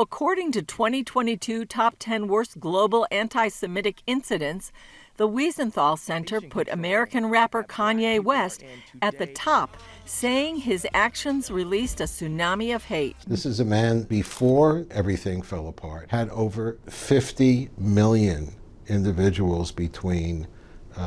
According to 2022 Top 10 Worst Global Anti-Semitic Incidents, the Wiesenthal Center put American rapper Kanye West at the top, saying his actions released a tsunami of hate. This is a man, before everything fell apart, had over 50 million individuals between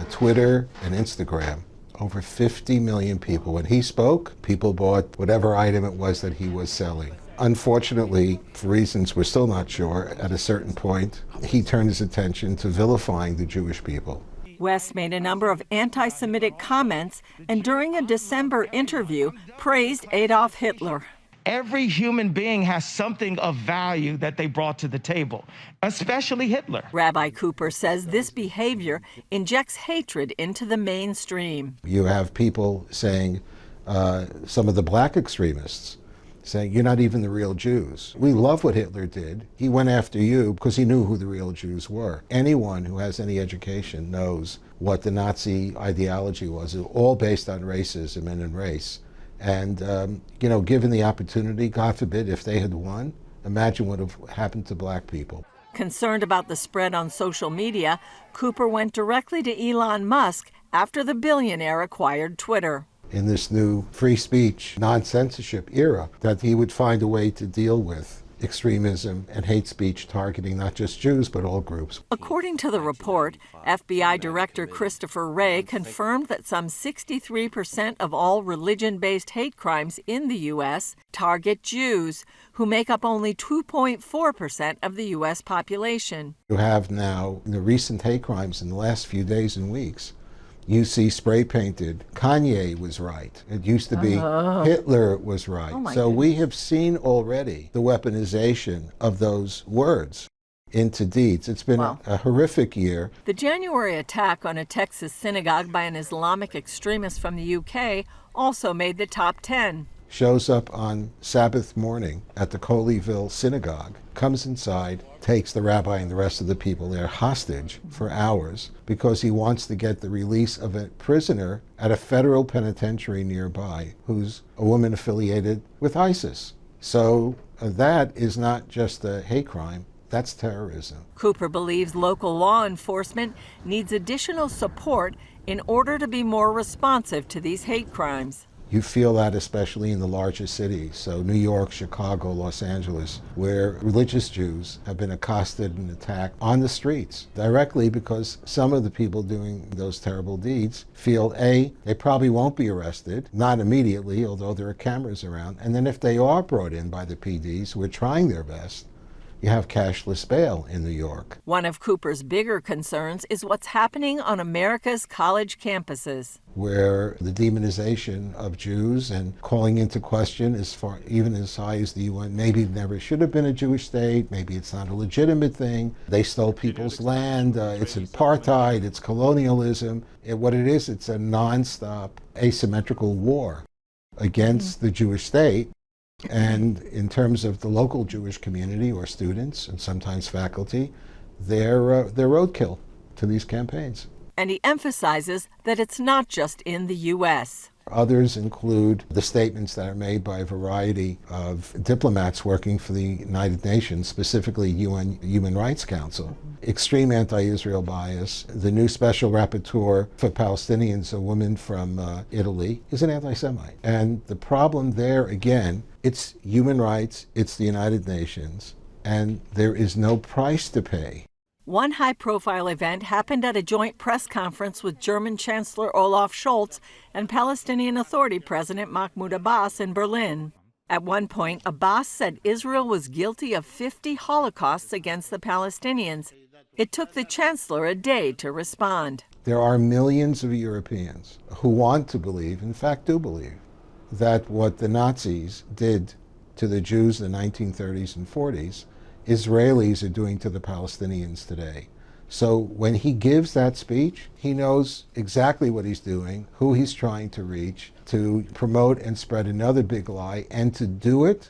Twitter and Instagram. Over 50 million people. When he spoke, people bought whatever item it was that he was selling. Unfortunately, for reasons we're still not sure, at a certain point, he turned his attention to vilifying the Jewish people. West made a number of anti-Semitic comments and during a December interview praised Adolf Hitler. Every human being has something of value that they brought to the table, especially Hitler. Rabbi Cooper says this behavior injects hatred into the mainstream. You have people saying, some of the black extremists, saying, you're not even the real Jews. We love what Hitler did. He went after you because he knew who the real Jews were. Anyone who has any education knows what the Nazi ideology was. It was all based on racism and in race. And, given the opportunity, God forbid, if they had won, imagine what would have happened to black people. Concerned about the spread on social media, Cooper went directly to Elon Musk after the billionaire acquired Twitter. In this new free speech, non-censorship era, that he would find a way to deal with extremism and hate speech targeting not just Jews, but all groups. According to the report, FBI Director Christopher Wray confirmed that some 63% of all religion-based hate crimes in the U.S. target Jews, who make up only 2.4% of the U.S. population. You have now the recent hate crimes in the last few days and weeks. You see spray painted, Kanye was right. It used to be Hitler was right. So we have seen already the weaponization of those words into deeds. It's been a horrific year. The January attack on a Texas synagogue by an Islamic extremist from the UK also made the top 10. Shows up on Sabbath morning at the Coleyville synagogue, comes inside, takes the rabbi and the rest of the people there hostage for hours because he wants to get the release of a prisoner at a federal penitentiary nearby who's a woman affiliated with ISIS. So that is not just a hate crime, that's terrorism. Cooper believes local law enforcement needs additional support in order to be more responsive to these hate crimes. You feel that especially in the larger cities, so New York, Chicago, Los Angeles, where religious Jews have been accosted and attacked on the streets directly because some of the people doing those terrible deeds feel, A, they probably won't be arrested, not immediately, although there are cameras around, and then if they are brought in by the PDs who are trying their best, you have cashless bail in New York. One of Cooper's bigger concerns is what's happening on America's college campuses, where the demonization of Jews and calling into question even as high as the UN, maybe it never should have been a Jewish state, maybe it's not a legitimate thing, they stole people's land, it's apartheid, it's colonialism. What it is, it's a nonstop asymmetrical war against the Jewish state. And in terms of the local Jewish community or students and sometimes faculty, they're roadkill to these campaigns. And he emphasizes that it's not just in the U.S. Others include the statements that are made by a variety of diplomats working for the United Nations, specifically UN Human Rights Council. Extreme anti-Israel bias. The new special rapporteur for Palestinians, a woman from Italy, is an anti-Semite. And the problem there, again, it's human rights, it's the United Nations, and there is no price to pay. One high-profile event happened at a joint press conference with German Chancellor Olaf Scholz and Palestinian Authority President Mahmoud Abbas in Berlin. At one point, Abbas said Israel was guilty of 50 Holocausts against the Palestinians. It took the chancellor a day to respond. There are millions of Europeans who want to believe, in fact do believe, that what the Nazis did to the Jews in the 1930s and 40s, Israelis are doing to the Palestinians today. So when he gives that speech, he knows exactly what he's doing, who he's trying to reach, to promote and spread another big lie, and to do it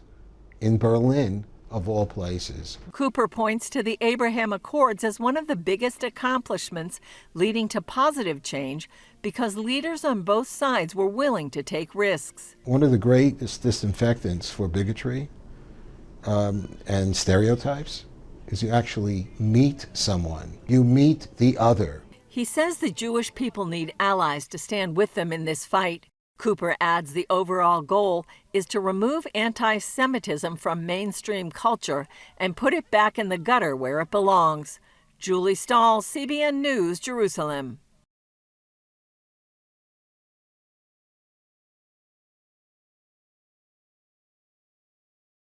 in Berlin, of all places. Cooper points to the Abraham Accords as one of the biggest accomplishments leading to positive change because leaders on both sides were willing to take risks. One of the greatest disinfectants for bigotry and stereotypes is you actually meet someone. You meet the other. He says the Jewish people need allies to stand with them in this fight. Cooper adds the overall goal is to remove anti-Semitism from mainstream culture and put it back in the gutter where it belongs. Julie Stahl, CBN News, Jerusalem.